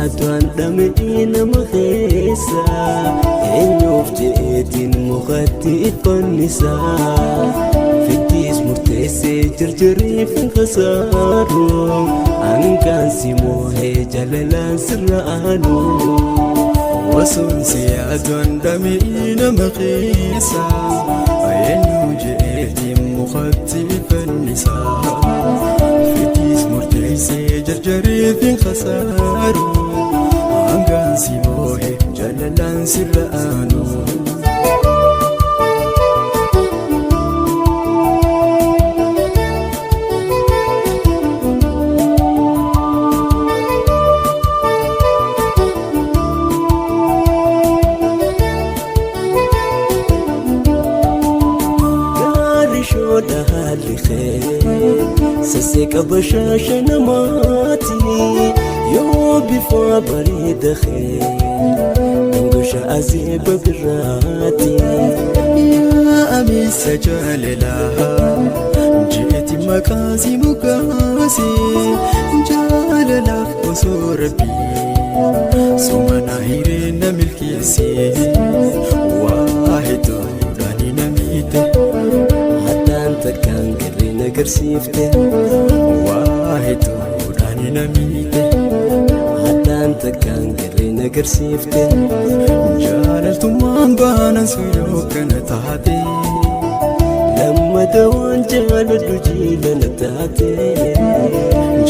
si'aatuun dhamee nama keessa eenyuuf jeetiin mukatti iffannisaa fittiis murteessee jarjariif hin kasaaru hangaan si moohee jalalaan sirra aanu Osoon si'aatuun dhamee nama keessa eenyuuf jeetiin mukatti iffannisaa fittiis murteessee jarjariif hin kasaaru hangaan si moohee jalalaan sirra aanu Sasseeqa bashaasha namaati yoo bifa bareedahee dangosha azeeba biraati yaa ameessa jaalalaa jeeti maqaasi mukaasi jaalalaaf osoo rabbii sumana hireena milkeesse waa hedduudhaani namiite haddaan takkaan garee nagarsiifte waa hedduudhaani namiite haddaan takkaan garee nagarsiifte jaalaltummaan baanan suyoo kana taate lammata waan jaaladhu jiilana taate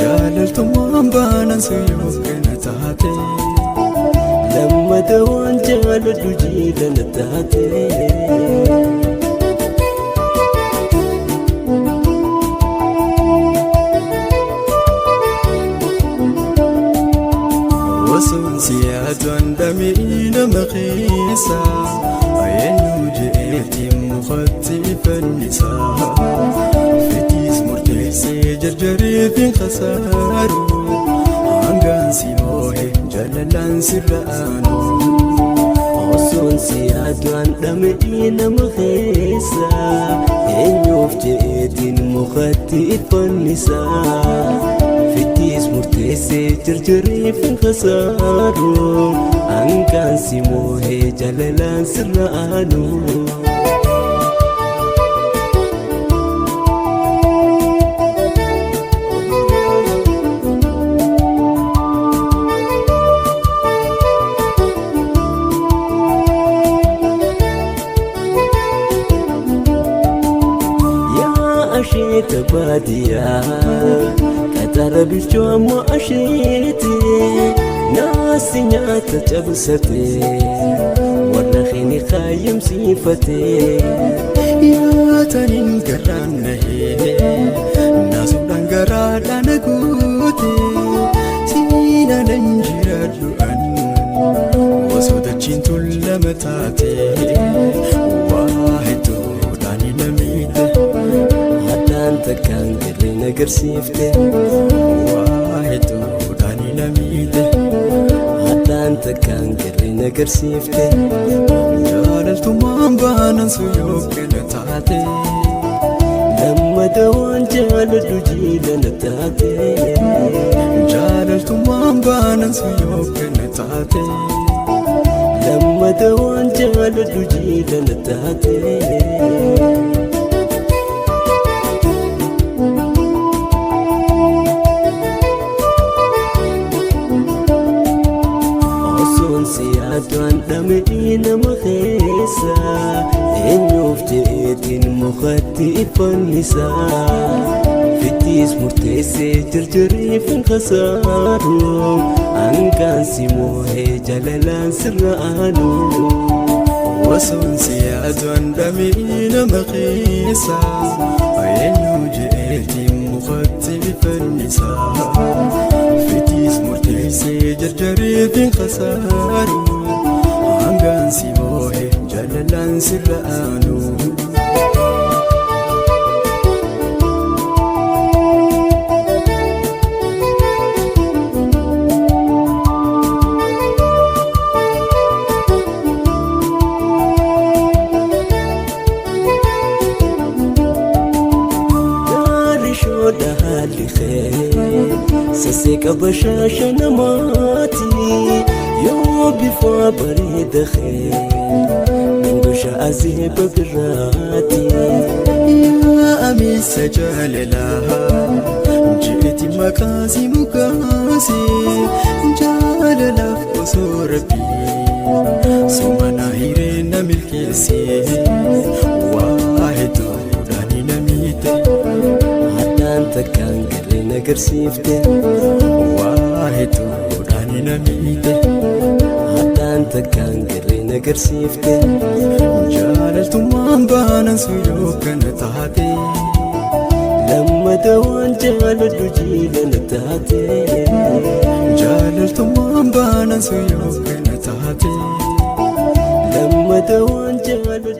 jaalaltummaan baanan suyoo kana taate lammata waan jaaladhu jiilana taate Osoon si'aatuun dhamee nama keessa eenyuuf jeetiin mukatti iffannisaa fittiis murteessee jarjariif hin kasaaru hangaan si moohee jalalaan sirra aanu Osoon si'aatuun dhamee nama keessa eenyuuf jeetiin mukatti iffannisaa fittiis murteessee jarjariif hin kasaaru hangaan si moohee jalalaan sirra aanu asheeta baadiyyaa qaxara bilchoo ammoo asheete naasi nyaata cabsate warra keeni kaayyamsiifate yaataniin garaan nahee naasuudhaan garaadhaan guute siinanan jiraadhu'an osoo dachiin tullama taate waa hedduudhaani namiite haddaan takkaan garee nagarsiifte waa hedduudhaani namiite haddaan takkaan garee nagarsiifte jaalaltummaan baanan suyoo kana taate lammata waan jaaladhu jiilana taate jaalaltummaan baanan suyoo kana taate lammata waan jaaladhu jiilana taate si'aatuun dhamee nama keessa eenyuuf jeetiin mukatti iffannisaa fittiis murteessee jarjariif hin kasaaru hangaan si moohee jalalaan sirra aanu Osoon si'aatuun dhamee nama keessa eenyuuf jeetiin mukatti iffannisaa fittiis murteessee jarjariif hin kasaaru hangaan si moohee jalalaan sirra aanu haalli kee sasseeqa bashaasha namaati إفا بريد خير من قش عزيب براتي يا أميس جاللها جئت مكاسي مكاسي جاللها فقصور ربي سمنا هيرين ملكيسي واحد داني نميتي حتى أنت كان قرينا قرسيفتي واحد داني نميتي حتى أنت كان قرينا قرسيفتي جاللت ما بانا سيوك نتاتي لما دوان جالت وجيل نتاتي جاللت ما بانا سيوك نتاتي لما دوان جالت